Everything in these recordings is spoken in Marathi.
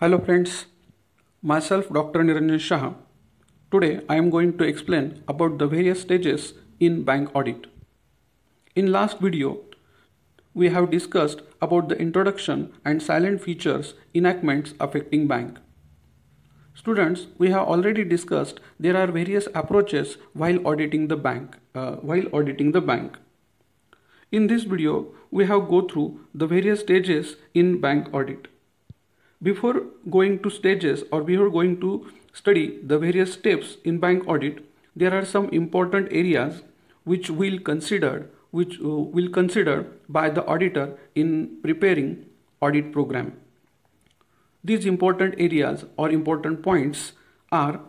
Hello friends, myself Dr. Niranjan Shah. Today I am going to explain about the various stages in bank audit. In last video, we have discussed about the introduction and silent features enactments affecting bank. Students, we have already discussed there are various approaches while auditing the bank. In this video, we have go through the various stages in bank audit. Before going to stages or before going to study the various steps in bank audit, there are some important areas which will consider by the auditor in preparing audit program. These important areas or important points are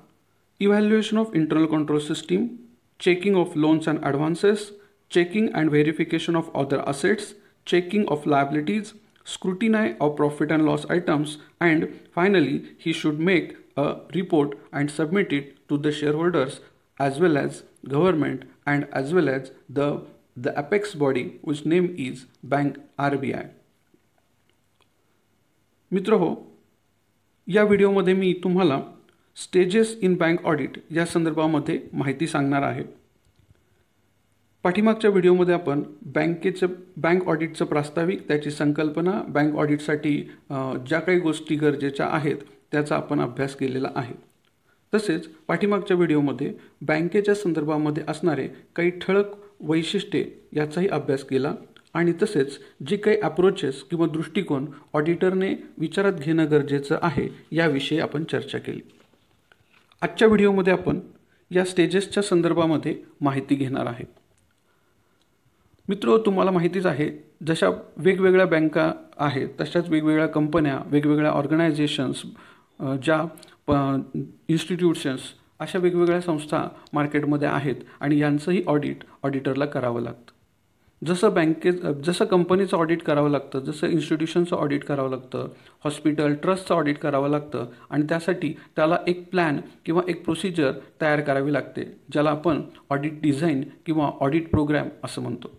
evaluation of internal control system, checking of loans and advances, checking and verification of other assets, checking of liabilities, scrutiny of profit and loss items, and finally he should make a report and submit it to the shareholders as well as government and as well as the apex body whose name is bank RBI. मित्रहो, या व्हिडिओमध्ये मी तुम्हाला स्टेजेस इन बँक ऑडिट या संदर्भामध्ये माहिती सांगणार आहे. पाठीमागच्या व्हिडिओमध्ये आपण बँक ऑडिटचं प्रास्ताविक, त्याची संकल्पना, बँक ऑडिटसाठी ज्या काही गोष्टी गरजेच्या आहेत त्याचा आपण अभ्यास केलेला आहे. तसेच पाठीमागच्या व्हिडिओमध्ये बँकेच्या संदर्भामध्ये असणारे काही ठळक वैशिष्ट्ये याचाही अभ्यास केला आणि तसेच जे काही अप्रोचेस किंवा दृष्टिकोन ऑडिटरने विचारात घेणं गरजेचं आहे याविषयी आपण चर्चा केली. आजच्या व्हिडिओमध्ये आपण या स्टेजेसच्या संदर्भामध्ये माहिती घेणार आहे. मित्रो, तुम्हाला माहितीच आहे, जशा वेगवेगळ्या बँका आहेत तशाच वेगवेगळ्या कंपन्या, वेगवेगळ्या ऑर्गनायझेशन्स, ज्या इन्स्टिट्यूशन्स, अशा वेगवेगळ्या संस्था मार्केटमध्ये आहेत आणि यांचंही ऑडिटरला करावं लागतं. जसं कंपनीचं ऑडिट करावं लागतं, जसं इन्स्टिट्यूशनचं ऑडिट करावं लागतं, हॉस्पिटल ट्रस्टचं ऑडिट करावं लागतं आणि त्यासाठी त्याला एक प्लॅन किंवा एक प्रोसिजर तयार करावी लागते, ज्याला आपण ऑडिट डिझाईन किंवा ऑडिट प्रोग्रॅम असं म्हणतो.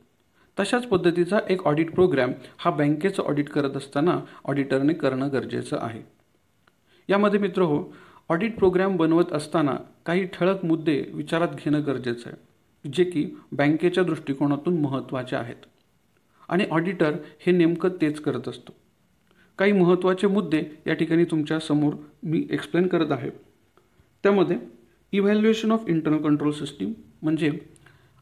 तशाच पद्धतीचा एक ऑडिट प्रोग्रॅम हा बँकेचं ऑडिट करत असताना ऑडिटरने करणं गरजेचं आहे. यामध्ये मित्रहो, ऑडिट प्रोग्रॅम बनवत असताना काही ठळक मुद्दे विचारात घेणं गरजेचं आहे, जे की बँकेच्या दृष्टिकोनातून महत्त्वाचे आहेत आणि ऑडिटर हे नेमकं तेच करत असतो. काही महत्त्वाचे मुद्दे या ठिकाणी तुमच्या समोर मी एक्सप्लेन करत आहे. त्यामध्ये evaluation of internal control system म्हणजे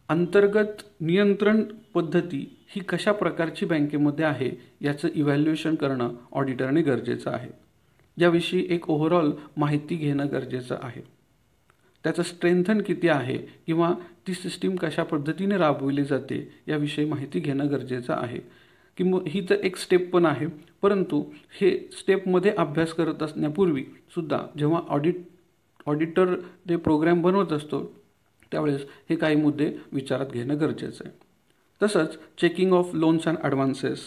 अंतर्गत नियंत्रण पद्धती ही कशा प्रकारची बँकेमध्ये आहे याचं इव्हॅल्युएशन करणं ऑडिटरने गरजेचं आहे. याविषयी एक ओव्हरऑल माहिती घेणं गरजेचं आहे. त्याचं स्ट्रेंथन किती आहे किंवा ती सिस्टीम कशा पद्धतीने राबवली जाते याविषयी माहिती घेणं गरजेचं आहे. ही तर एक स्टेप पण आहे, परंतु हे स्टेपमध्ये अभ्यास करत असण्यापूर्वी सुद्धा जेव्हा ऑडिटर ते प्रोग्राम बनवत असतो त्यावेळेस हे काही मुद्दे विचारात घेणं गरजेचं आहे. तसंच checking of loans and advances,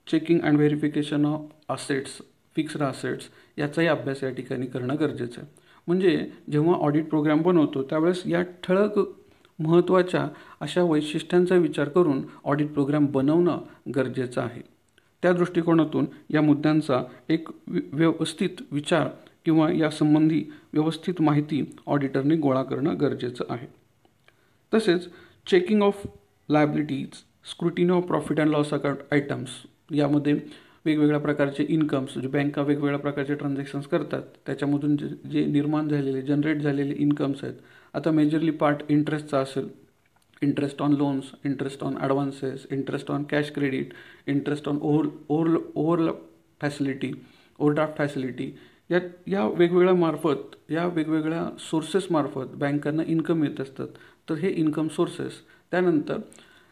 checking and verification of assets, fixed assets याचाही अभ्यास या ठिकाणी करणं गरजेचं आहे. म्हणजे जेव्हा ऑडिट प्रोग्राम बनवतो त्यावेळेस या ठळक महत्त्वाच्या अशा वैशिष्ट्यांचा विचार करून ऑडिट प्रोग्राम बनवणं गरजेचं आहे. त्या दृष्टिकोनातून या मुद्द्यांचा एक व्यवस्थित विचार किंवा यासंबंधी व्यवस्थित माहिती ऑडिटरने गोळा करणं गरजेचं आहे. तसेच checking of liabilities, scrutiny of profit and loss account items, यामध्ये वेगवेगळ्या प्रकारचे इन्कम्स, जे बँका वेगवेगळ्या प्रकारचे ट्रान्झॅक्शन्स करतात त्याच्यामधून जे निर्माण झालेले, जनरेट झालेले इन्कम्स आहेत. आता मेजरली पार्ट इंटरेस्टचा असेल, interest on loans, interest on advances, interest on cash credit, interest on overdraft facility, या वेगवेगळ्या सोर्सेसमार्फत बँकांना इन्कम येत असतात. तर हे इन्कम सोर्सेस, त्यानंतर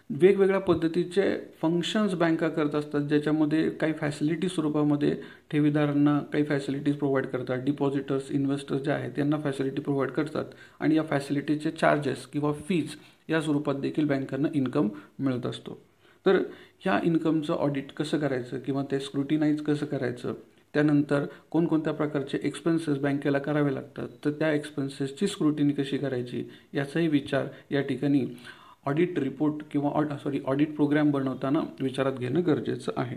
वेगवेगळ्या पद्धतीचे फंक्शन्स बँका करत असतात, ज्याच्यामध्ये काही फॅसिलिटी स्वरूपामध्ये ठेवीदारांना काही फॅसिलिटीज प्रोव्हाइड करतात, डिपॉझिटर्स, इन्व्हेस्टर्स जे आहेत त्यांना फॅसिलिटी प्रोव्हाइड करतात आणि या फॅसिलिटीचे चार्जेस किंवा फीज या स्वरूपात देखील बँकांना इन्कम मिळत असतो. तर ह्या इन्कमचं ऑडिट कसं करायचं किंवा ते स्क्रुटिनाइज कसं करायचं, त्यानंतर कोणकोणत्या प्रकारचे एक्सपेन्सेस बँकेला करावे लागतात, तर त्या एक्सपेन्सेसची स्क्रुटिनी कशी करायची याचाही विचार या ठिकाणी ऑडिट रिपोर्ट किंवा ऑडिट प्रोग्राम बनवताना विचारात घेणं गरजेचं आहे.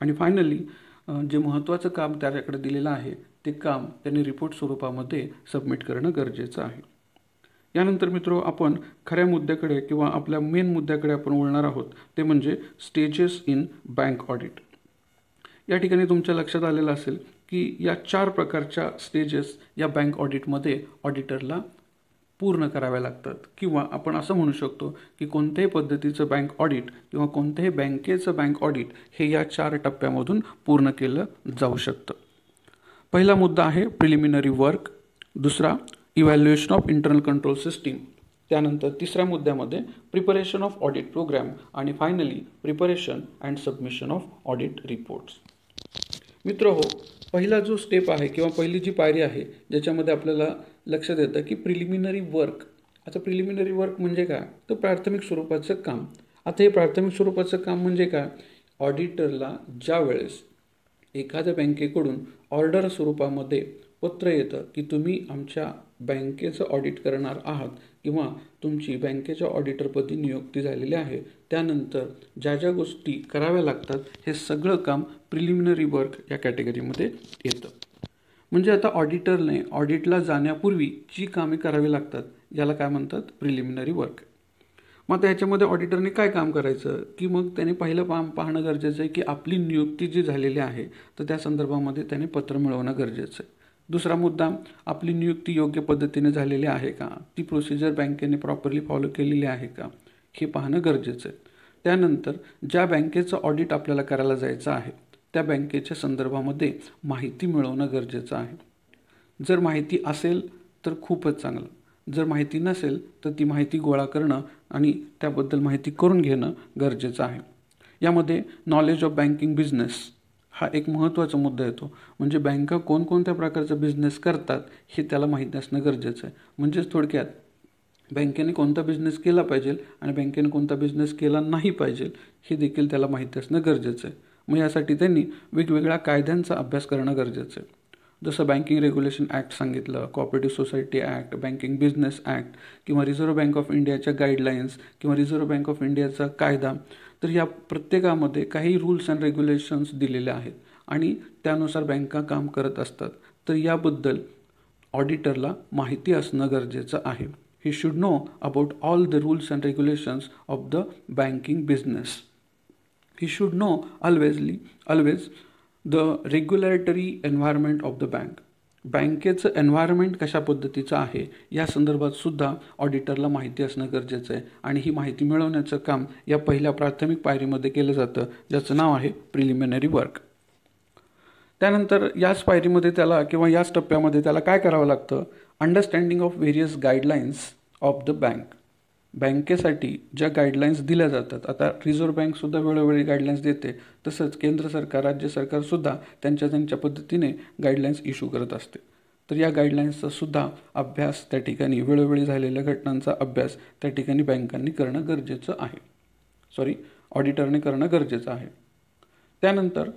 आणि फायनली जे महत्त्वाचं काम त्याच्याकडे दिलेलं आहे ते काम त्यांनी रिपोर्ट स्वरूपामध्ये सबमिट करणं गरजेचं आहे. यानंतर मित्रो आपण खऱ्या मुद्द्याकडे किंवा आपल्या मेन मुद्द्याकडे आपण वळणार आहोत, ते म्हणजे स्टेजेस इन बँक ऑडिट. या ठिकाणी तुमच्या लक्षात आलेलं असेल की या 4 प्रकारच्या स्टेजेस या बँक ऑडिटमध्ये ऑडिटरला पूर्ण कराव्या लागतात, किंवा आपण असं म्हणू शकतो की कोणत्याही पद्धतीचं बँक ऑडिट किंवा कोणत्याही बँकेचं बँक ऑडिट हे या 4 टप्प्यामधून पूर्ण केलं जाऊ शकतं. पहिला मुद्दा आहे प्रिलिमिनरी वर्क, दुसरा evaluation of internal control system, त्यानंतर तिसऱ्या मुद्द्यामध्ये प्रिपरेशन ऑफ ऑडिट प्रोग्राम आणि finally preparation and submission of audit reports. मित्र हो, पहिला जो स्टेप आहे किंवा पहिली जी पायरी आहे ज्याच्यामध्ये आपल्याला लक्षात येतं की प्रिलिमिनरी वर्क. आता प्रिलिमिनरी वर्क म्हणजे काय, तर प्राथमिक स्वरूपाचं काम. आता हे प्राथमिक स्वरूपाचं काम म्हणजे काय, ऑडिटरला ज्या वेळेस एखाद्या बँकेकडून ऑर्डर स्वरूपामध्ये पत्र येतं की तुम्ही आमच्या बँकेचं ऑडिट करणार आहात किंवा तुमची बँकेच्या ऑडिटरपदी नियुक्ती झालेली आहे, त्यानंतर ज्या ज्या गोष्टी कराव्या लागतात हे सगळं काम प्रिलिमिनरी वर्क या कॅटेगरीमध्ये येतं. म्हणजे आता ऑडिटरने ऑडिटला जाण्यापूर्वी जी कामे करावी लागतात याला काय म्हणतात, प्रिलिमिनरी वर्क. मग आता ह्याच्यामध्ये ऑडिटरने काय काम करायचं की मग त्याने पहिलं पाहणं गरजेचं आहे की आपली नियुक्ती जी झालेली आहे तर त्या संदर्भामध्ये त्याने पत्र मिळवणं गरजेचं आहे. दुसरा मुद्दा, आपली नियुक्ती योग्य पद्धतीने झालेली आहे का, ती प्रोसिजर बँकेने प्रॉपरली फॉलो केलेली आहे का, हे पाहणं गरजेचं आहे. त्यानंतर ज्या बँकेचं ऑडिट आपल्याला करायला जायचं आहे त्या बँकेच्या संदर्भामध्ये माहिती मिळवणं गरजेचं आहे. जर माहिती असेल तर खूपच चांगलं, जर माहिती नसेल तर ती माहिती गोळा करणं आणि त्याबद्दल माहिती करून घेणं गरजेचं आहे. यामध्ये नॉलेज ऑफ बँकिंग बिझनेस हा एक महत्त्वाचा मुद्दा येतो. म्हणजे बँका कोणकोणत्या प्रकारचा बिझनेस करतात हे त्याला माहिती असणं गरजेचं आहे. म्हणजेच थोडक्यात बँकेने कोणता बिझनेस केला पाहिजे आणि बँकेने कोणता बिझनेस केला नाही पाहिजे हे देखील त्याला माहिती असणं गरजेचं आहे. मग यासाठी त्यांनी वेगवेगळ्या कायद्यांचा अभ्यास करणं गरजेचं आहे. जसं बँकिंग रेग्युलेशन ॲक्ट सांगितलं, cooperative society act, banking business act किंवा रिझर्व्ह बँक ऑफ इंडियाच्या गाईडलाईन्स किंवा रिझर्व्ह बँक ऑफ इंडियाचा कायदा. तर या प्रत्येकामध्ये काही रूल्स अँड रेग्युलेशन्स दिलेले आहेत आणि त्यानुसार बँका काम करत असतात. तर याबद्दल ऑडिटरला माहिती असणं गरजेचं आहे. He should know about all the rules and regulations of the banking business. He should know always the regulatory environment of the bank. बँकेचं एन्व्हायरमेंट कशा पद्धतीचं आहे या संदर्भात सुद्धा ऑडिटरला माहिती असणं गरजेचं आहे आणि ही माहिती मिळवण्याचं काम या पहिल्या प्राथमिक पायरीमध्ये केलं जातं, ज्याचं नाव आहे प्रिलिमिनरी वर्क. त्यानंतर याच पायरीमध्ये त्याला किंवा याच टप्प्यामध्ये त्याला काय करावं लागतं, understanding of various guidelines of the bank. बँकेसाठी ज्या गाईडलाईन्स दिल्या जातात, आता रिझर्व्ह बँकसुद्धा वेळोवेळी गाईडलाईन्स देते, तसंच केंद्र सरकार, राज्य सरकारसुद्धा त्यांच्या पद्धतीने गाईडलाईन्स इश्यू करत असते. तर या गाईडलाईन्सचा सुद्धा अभ्यास त्या ठिकाणी, वेळोवेळी झालेल्या घटनांचा अभ्यास त्या ठिकाणी बँकांनी करणं गरजेचं आहे, ऑडिटरने करणं गरजेचं आहे. त्यानंतर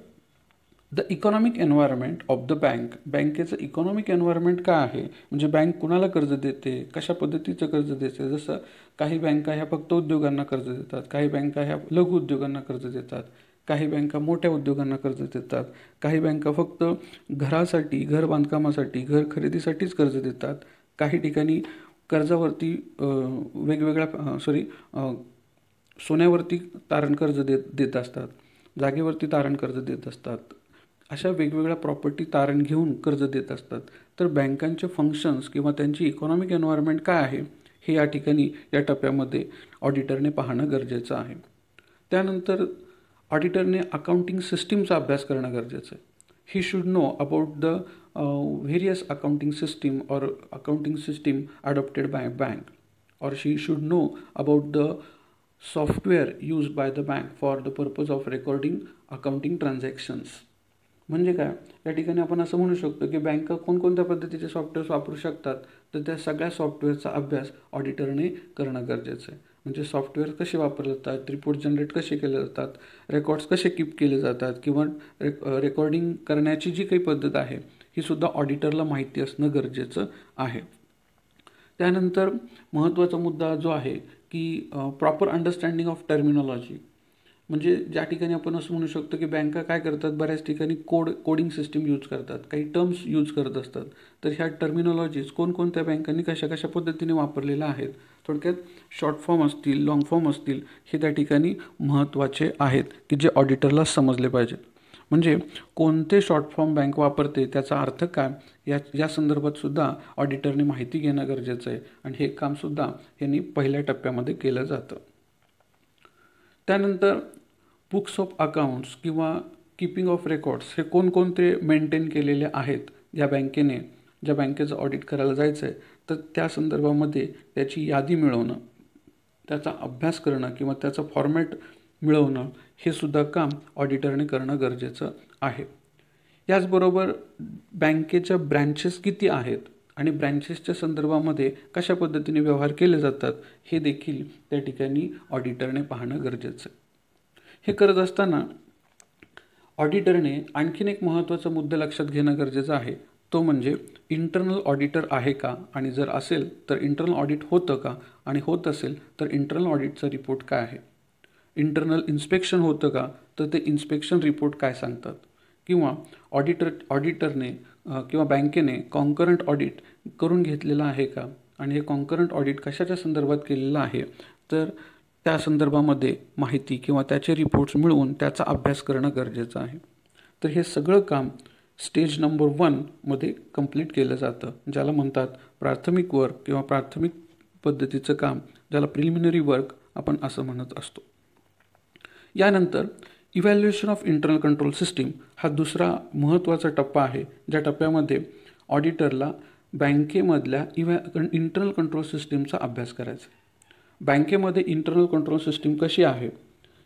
the economic environment of the bank. बँकेचं इकॉनॉमिक एन्व्हायरमेंट काय आहे, म्हणजे बँक कुणाला कर्ज देते, कशा पद्धतीचं कर्ज देते. जसं काही बँका ह्या फक्त उद्योगांना कर्ज देतात, काही बँका ह्या लघु उद्योगांना कर्ज देतात, काही बँका मोठ्या उद्योगांना कर्ज देतात, काही बँका फक्त घरासाठी, घर बांधकामासाठी, घर खरेदीसाठीच कर्ज देतात. काही ठिकाणी कर्जावरती सोन्यावरती तारण कर्ज देत असतात, जागेवरती तारण कर्ज देत असतात. अशा वेगवेगळ्या प्रॉपर्टी तारण घेऊन कर्ज देत असतात. तर बँकांचे फंक्शन्स किंवा त्यांची इकॉनॉमिक एन्व्हायरमेंट काय आहे हे या ठिकाणी या टप्प्यामध्ये ऑडिटरने पाहणं गरजेचं आहे. त्यानंतर ऑडिटरने अकाउंटिंग सिस्टीमचा अभ्यास करणं गरजेचं आहे. He should know about the various accounting system और accounting system adopted by bank, और she should know about the software use by the bank for the purpose of recording accounting transactions. म्हणजे काय, या ठिकाणी आपण असं म्हणू शकतो की बँका कोणकोणत्या पद्धतीचे सॉफ्टवेअर्स वापरू शकतात, तर त्या सगळ्या सॉफ्टवेअरचा अभ्यास ऑडिटरने करणं गरजेचं आहे. म्हणजे सॉफ्टवेअर कसे वापरले जातात, रिपोर्ट जनरेट कसे केले जातात, रेकॉर्ड्स कसे कीप केले जातात किंवा रेकॉर्डिंग करण्याची जी काही पद्धत आहे ही सुद्धा ऑडिटरला माहिती असणं गरजेचं आहे. त्यानंतर महत्त्वाचा मुद्दा जो आहे की प्रॉपर अंडरस्टँडिंग ऑफ टर्मिनॉलॉजी. म्हणजे ज्या ठिकाणी आपण असं म्हणू शकतो की बँका काय करतात, बऱ्याच ठिकाणी कोडिंग सिस्टीम यूज करतात, काही टर्म्स यूज करत असतात. तर ह्या टर्मिनॉलॉजीज कोणकोणत्या बँकांनी कशा कशा पद्धतीने वापरलेल्या आहेत, थोडक्यात शॉर्ट फॉर्म असतील, लॉंग फॉर्म असतील, हे त्या ठिकाणी महत्त्वाचे आहेत की जे ऑडिटरला समजले पाहिजेत. म्हणजे कोणते शॉर्ट फॉर्म बँक वापरते, त्याचा अर्थ काय, या संदर्भात सुद्धा ऑडिटरने माहिती घेणं गरजेचं आहे. आणि हे कामसुद्धा यांनी पहिल्या टप्प्यामध्ये केलं जातं. त्यानंतर बुक्स ऑफ अकाउंट्स किंवा कीपिंग ऑफ रेकॉर्ड्स हे कोणकोणते मेंटेन केलेले आहेत या बँकेने, ज्या बँकेचं ऑडिट करायला जायचं आहे, तर त्या संदर्भामध्ये त्याची यादी मिळवणं, त्याचा अभ्यास करणं किंवा त्याचं फॉर्मॅट मिळवणं, हे सुद्धा काम ऑडिटरने करणं गरजेचं आहे. याचबरोबर बँकेच्या ब्रँचेस किती आहेत आणि ब्रँचेसच्या संदर्भामध्ये कशा पद्धतीने व्यवहार केले जातात, हे देखील त्या ठिकाणी ऑडिटरने पाहणं गरजेचं आहे. हे करत असताना ऑडिटरने आणखीन एक महत्त्वाचा मुद्दा लक्षात घेणं गरजेचं आहे. तो म्हणजे इंटरनल ऑडिटर आहे का, आणि जर असेल तर इंटरनल ऑडिट होतं का, आणि होत असेल तर इंटरनल ऑडिटचा रिपोर्ट काय आहे. इंटरनल इन्स्पेक्शन होतं का, तर ते इन्स्पेक्शन रिपोर्ट काय सांगतात. किंवा ऑडिटरने किंवा बँकेने कॉन्करंट ऑडिट करून घेतलेलं आहे का, आणि हे कॉन्करंट ऑडिट कशाच्या संदर्भात केलेलं आहे, तर त्या संदर्भामध्ये माहिती किंवा त्याचे रिपोर्ट्स मिळवून त्याचा अभ्यास करणं गरजेचं आहे. तर हे सगळं काम स्टेज नंबर 1 मध्ये कंप्लीट केलं जातं, ज्याला म्हणतात प्राथमिक वर्क किंवा प्राथमिक पद्धतीचं काम, ज्याला प्रिलिमिनरी वर्क आपण असं म्हणत असतो. यानंतर evaluation of internal control system हा दुसरा महत्त्वाचा टप्पा आहे, ज्या टप्प्यामध्ये ऑडिटरला बँकेमधल्या इंटरनल कंट्रोल सिस्टीमचा अभ्यास करायचा. बँकेमध्ये इंटरनल कंट्रोल सिस्टीम कशी आहे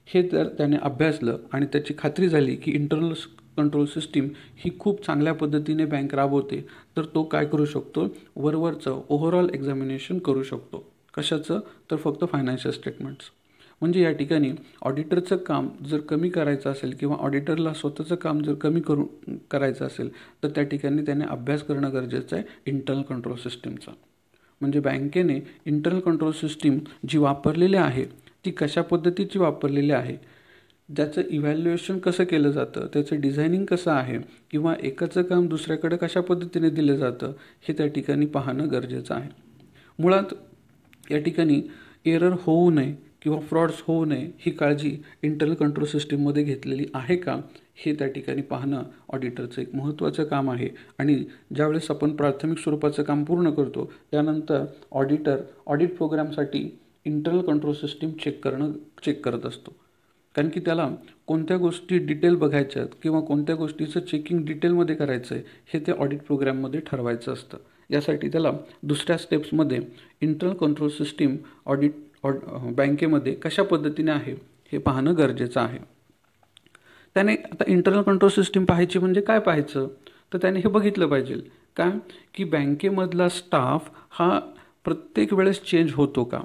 हे जर त्याने अभ्यासलं आणि त्याची खात्री झाली की इंटरनल कंट्रोल सिस्टीम ही खूप चांगल्या पद्धतीने बँक राबवते, तर तो काय करू शकतो, वरवरचं ओव्हरऑल एक्झामिनेशन करू शकतो. कशाचं, तर फक्त फायनान्शियल स्टेटमेंट्स. म्हणजे या ठिकाणी ऑडिटरचं काम जर कमी करायचं असेल किंवा ऑडिटरला स्वतःचं काम जर कमी करायचं असेल, तर त्या ठिकाणी त्याने अभ्यास करणं गरजेचं आहे इंटरनल कंट्रोल सिस्टीमचा. म्हणजे बँकेने इंटरनल कंट्रोल सिस्टीम जी वापरलेली आहे ती कशा पद्धतीची वापरलेली आहे, त्याचं इव्हॅल्युएशन कसं केलं जातं, त्याचं डिझायनिंग कसं आहे, किंवा एकाचं काम दुसऱ्याकडे कशा पद्धतीने दिलं जातं, हे त्या ठिकाणी पाहणं गरजेचं आहे. मुळात या ठिकाणी एरर होऊ नये किंवा फ्रॉड्स होऊ नये ही काळजी इंटरनल कंट्रोल सिस्टीममध्ये घेतलेली आहे का, हे त्या ठिकाणी पाहणं ऑडिटरचं एक महत्त्वाचं काम आहे. आणि ज्यावेळेस आपण प्राथमिक स्वरूपाचं काम पूर्ण करतो, त्यानंतर ऑडिट प्रोग्रामसाठी इंटरनल कंट्रोल सिस्टीम चेक करत असतो. कारण की त्याला कोणत्या गोष्टी डिटेल बघायच्या आहेत किंवा कोणत्या गोष्टीचं चेकिंग डिटेलमध्ये करायचं आहे, हे ते ऑडिट प्रोग्राममध्ये ठरवायचं असतं. यासाठी त्याला दुसऱ्या स्टेप्समध्ये इंटरनल कंट्रोल सिस्टीम बँकेमध्ये कशा पद्धतीने आहे हे पाहणं गरजेचं आहे. त्याने आता इंटरनल कंट्रोल सिस्टीम पाहायची म्हणजे काय पाहायचं, तर त्याने हे बघितलं पाहिजे का की बँकेमधला स्टाफ हा प्रत्येक वेळेस चेंज होतो का.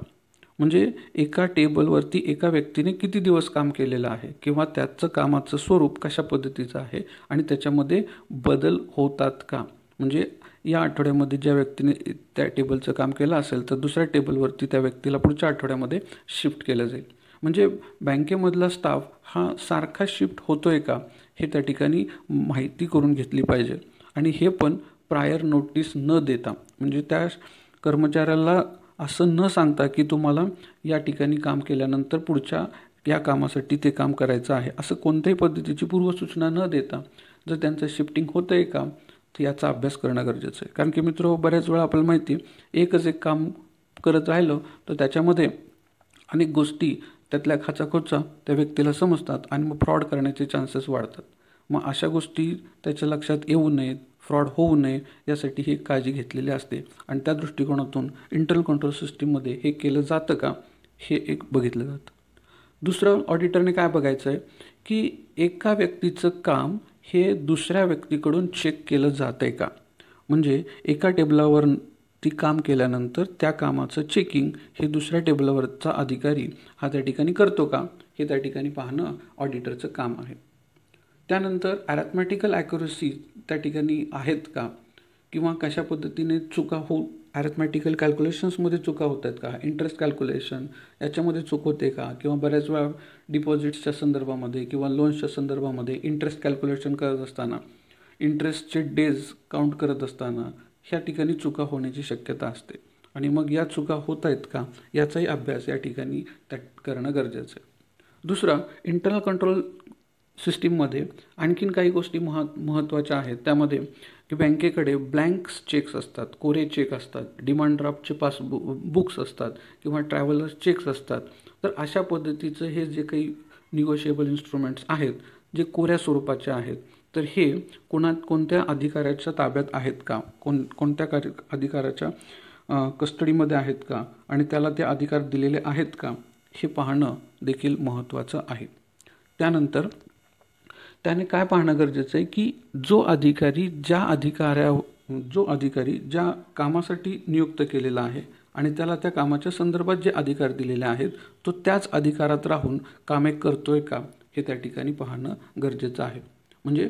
म्हणजे एका टेबलवरती एका व्यक्तीने किती दिवस काम केलेलं आहे किंवा त्याचं कामाचं स्वरूप कशा पद्धतीचं आहे आणि त्याच्यामध्ये बदल होतात का. म्हणजे या आठवड्यामध्ये ज्या व्यक्तीने त्या टेबलचं काम केलं असेल तर दुसऱ्या टेबलवरती त्या व्यक्तीला पुढच्या आठवड्यामध्ये शिफ्ट केलं जाईल. म्हणजे बँकेमधला स्टाफ हा सारखा शिफ्ट होतो आहे का, हे त्या ठिकाणी माहिती करून घेतली पाहिजे. आणि हे पण प्रायर नोटीस न देता, म्हणजे त्या कर्मचाऱ्याला असं न सांगता की तुम्हाला या ठिकाणी काम केल्यानंतर पुढच्या या कामासाठी ते काम करायचं आहे, असं कोणत्याही पद्धतीची पूर्वसूचना न देता जर त्यांचं शिफ्टिंग होतं आहे का, तर याचा अभ्यास करणं गरजेचं आहे. कारण की मित्र, बऱ्याच वेळा आपल्याला माहिती एकच एक काम करत राहिलं तर त्याच्यामध्ये अनेक गोष्टी त्यातल्या खाचाखोचा त्या व्यक्तीला समजतात आणि मग फ्रॉड करण्याचे चान्सेस वाढतात. मग अशा गोष्टी त्याच्या लक्षात येऊ नयेत, फ्रॉड होऊ नये, यासाठी ही काळजी घेतलेली असते. आणि त्या दृष्टिकोनातून इंटरनल कंट्रोल सिस्टीममध्ये हे केलं जातं का, हे एक बघितलं जातं. दुसरं ऑडिटरने काय बघायचं आहे की एका व्यक्तीचं काम हे दुसऱ्या व्यक्तीकडून चेक केलं जातं आहे का. म्हणजे एका टेबलावर ती काम केल्यानंतर त्या कामाचं चेकिंग हे दुसऱ्या टेबलवरचा अधिकारी हा त्या ठिकाणी करतो का, हे त्या ठिकाणी पाहणं ऑडिटरचं काम आहे. त्यानंतर ॲरॅथमॅटिकल ॲक्युरसी त्या ठिकाणी आहेत का, किंवा कशा पद्धतीने चुका ॲरिथमॅटिकल कॅल्क्युलेशन्समध्ये चुका होत आहेत का, इंटरेस्ट कॅल्क्युलेशन याच्यामध्ये चूक होते का, किंवा बऱ्याच वेळा डिपॉझिट्सच्या संदर्भामध्ये किंवा लोन्सच्या संदर्भामध्ये इंटरेस्ट कॅल्क्युलेशन करत असताना, इंटरेस्टचे डेज काउंट करत असताना ह्या ठिकाणी चुका होण्याची शक्यता असते. आणि मग या चुका होत आहेत का याचाही अभ्यास या ठिकाणी करणं गरजेचं आहे. दुसरा, इंटरनल कंट्रोल सिस्टीममध्ये आणखीन काही गोष्टी महत्त्वाच्या आहेत. त्यामध्ये की बँकेकडे ब्लँक्स चेक्स असतात, कोरे चेक असतात, डिमांड ड्राफ्टचे बुक्स असतात किंवा ट्रॅव्हलर्स चेक्स असतात. तर अशा पद्धतीचं हे जे काही निगोशिएबल इन्स्ट्रुमेंट्स आहेत जे कोऱ्या स्वरूपाचे आहेत, तर हे कोणत्या अधिकाऱ्याच्या ताब्यात आहेत का, कोणत्या अधिकाऱ्याच्या कस्टडीमध्ये आहेत का आणि त्याला ते अधिकार दिलेले आहेत का हे पाहणं देखील महत्त्वाचं आहे. त्यानंतर त्याने काय पाहणं गरजेचं आहे की जो अधिकारी ज्या कामासाठी नियुक्त केलेला आहे आणि त्याला त्या कामाच्या संदर्भात जे अधिकार दिलेले आहेत तो त्याच अधिकारात राहून कामे करतोय का हे त्या ठिकाणी पाहणं गरजेचं आहे. म्हणजे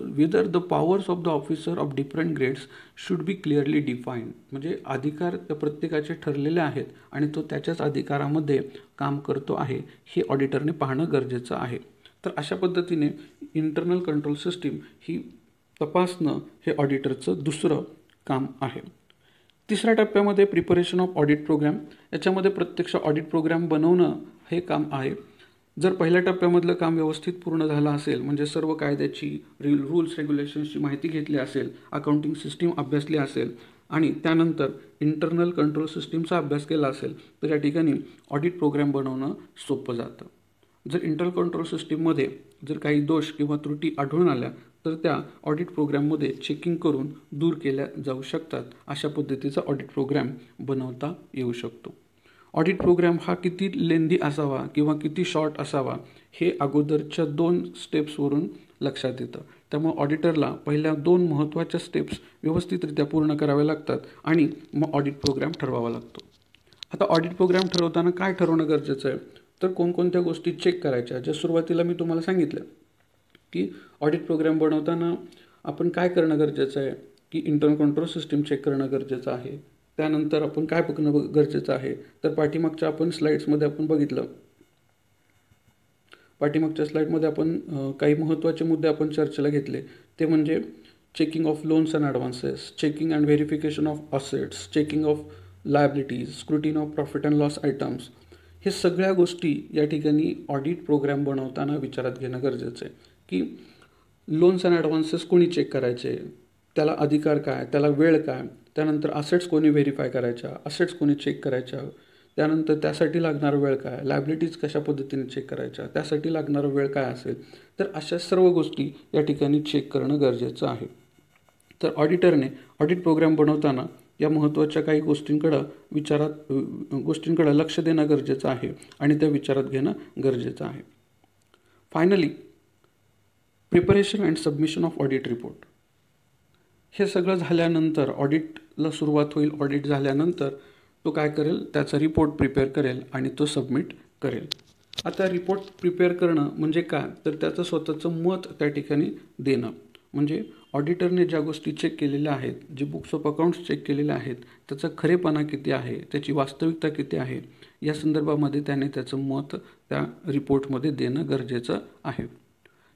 whether the powers of the officer of different grades should be clearly defined. म्हणजे अधिकार त्या प्रत्येकाचे ठरलेले आहेत आणि तो त्याच्याच अधिकारामध्ये काम करतो आहे हे ऑडिटरने पाहणं गरजेचं आहे. तर अशा पद्धतीने इंटरनल कंट्रोल सिस्टीम ही तपासणं हे ऑडिटरचं दुसरं काम आहे. तिसऱ्या टप्प्यामध्ये प्रिपरेशन ऑफ ऑडिट प्रोग्राम. याच्यामध्ये प्रत्यक्ष ऑडिट प्रोग्राम बनवणं हे काम आहे. जर पहिल्या टप्प्यामधलं काम व्यवस्थित पूर्ण झालं असेल, म्हणजे सर्व कायद्याची रूल्स रेग्युलेशन्सची माहिती घेतली असेल, अकाउंटिंग सिस्टीम अभ्यासली असेल आणि त्यानंतर इंटरनल कंट्रोल सिस्टीमचा अभ्यास केला असेल तर या ठिकाणी ऑडिट प्रोग्राम बनवणं सोपं जातं. जर इंटरनल कंट्रोल सिस्टीममध्ये जर काही दोष किंवा त्रुटी आढळून आल्या तर त्या ऑडिट प्रोग्राममध्ये चेकिंग करून दूर केल्या जाऊ शकतात. अशा पद्धतीचा ऑडिट प्रोग्राम बनवता येऊ शकतो. ऑडिट प्रोग्राम हा किती लेंदी असावा किंवा किती शॉर्ट असावा हे अगोदरच्या 2 स्टेप्सवरून लक्षात येतं. त्यामुळे ऑडिटरला पहिल्या 2 महत्त्वाच्या स्टेप्स व्यवस्थितरित्या पूर्ण कराव्या लागतात आणि मग ऑडिट प्रोग्राम ठरवावा लागतो. आता ऑडिट प्रोग्राम ठरवताना काय ठरवणं गरजेचं आहे, तर कोणकोणत्या गोष्टी चेक करायच्या. ज्या सुरुवातीला मी तुम्हाला सांगितलं की ऑडिट प्रोग्राम बनवताना आपण काय करणं गरजेचं आहे की इंटरनल कंट्रोल सिस्टीम चेक करणं गरजेचं आहे. त्यानंतर आपण काय बघणं गरजेचं आहे, तर पाठीमागच्या आपण स्लाईड्समध्ये आपण बघितलं, पाठीमागच्या स्लाईडमध्ये आपण काही महत्त्वाचे मुद्दे आपण चर्चेला घेतले. ते म्हणजे checking of loans and advances, checking and verification of assets, checking of liabilities, scrutiny of profit and loss items. हे सगळ्या गोष्टी या ठिकाणी ऑडिट प्रोग्राम बनवताना विचारात घेणं गरजेचं आहे की लोन्स अँड ॲडव्हान्सेस कोणी चेक करायचे, त्याला अधिकार काय, त्याला वेळ काय, त्यानंतर असेट्स कोणी व्हेरीफाय करायच्या, असेट्स कोणी चेक करायच्या, त्यानंतर त्यासाठी लागणारा वेळ काय, लायबिलिटीज कशा पद्धतीने चेक करायच्या, त्यासाठी लागणारा वेळ काय असेल. तर अशा सर्व गोष्टी या ठिकाणी चेक करणं गरजेचं आहे. तर ऑडिटरने ऑडिट प्रोग्राम बनवताना या महत्त्वाच्या काही गोष्टींकडं लक्ष देणं गरजेचं आहे आणि त्या विचारात घेणं गरजेचं आहे. Finally, preparation and submission of audit report. हे सगळं झाल्यानंतर ऑडिटला सुरुवात होईल. ऑडिट झाल्यानंतर तो काय करेल, त्याचा रिपोर्ट प्रिपेअर करेल आणि तो सबमिट करेल. आता रिपोर्ट प्रिपेअर करणं म्हणजे काय, तर त्याचं स्वतःचं मत त्या ठिकाणी देणं. म्हणजे ऑडिटरने ज्या गोष्टी चेक केलेल्या आहेत, जे बुक्स ऑफ अकाउंट्स चेक केलेले आहेत, त्याचा खरेपणा किती आहे, त्याची वास्तविकता किती आहे, या संदर्भामध्ये त्याने त्याचं मत त्या रिपोर्टमध्ये देणं गरजेचं आहे.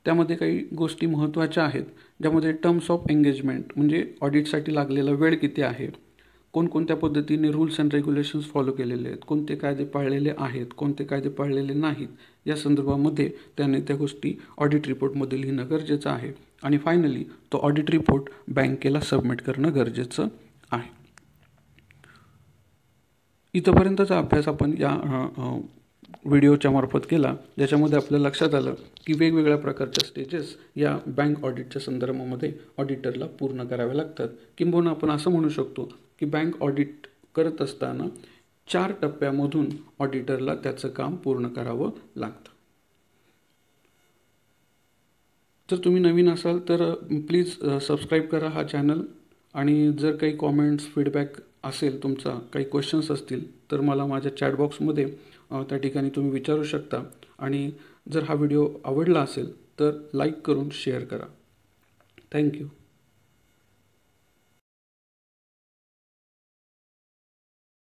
त्यामध्ये काही गोष्टी महत्त्वाच्या आहेत, ज्यामध्ये टर्म्स ऑफ एंगेजमेंट म्हणजे ऑडिटसाठी लागलेला वेळ किती आहे, कोणकोणत्या पद्धतीने रूल्स अँड रेग्युलेशन्स फॉलो केलेले आहेत, कोणते कायदे पाळलेले आहेत, कोणते कायदे पाळलेले नाहीत, या संदर्भामध्ये त्याने त्या गोष्टी ऑडिट रिपोर्टमध्ये लिहिणं गरजेचं आहे. आणि फायनली तो ऑडिट रिपोर्ट बँकेला सबमिट करणं गरजेचं आहे. इथंपर्यंतचा अभ्यास आपण या व्हिडिओच्या मार्फत केला, ज्याच्यामध्ये आपल्या लक्षात आलं की वेगवेगळ्या प्रकारच्या स्टेजेस या बँक ऑडिटच्या संदर्भामध्ये ऑडिटरला पूर्ण कराव्या लागतात. किंबहुना आपण असं म्हणू शकतो की बँक ऑडिट करत असताना 4 टप्प्यामधून ऑडिटरला त्याचं काम पूर्ण करावं लागतं. जर तुम्ही नवीन असाल तर प्लीज सबस्क्राईब करा हा चॅनल. आणि जर काही कॉमेंट्स फीडबॅक असेल, तुमचा काही क्वेश्चन्स असतील तर मला माझ्या चॅटबॉक्समध्ये त्या ठिकाणी तुम्ही विचारू शकता. आणि जर हा व्हिडिओ आवडला असेल तर लाईक करून शेअर करा. थँक्यू.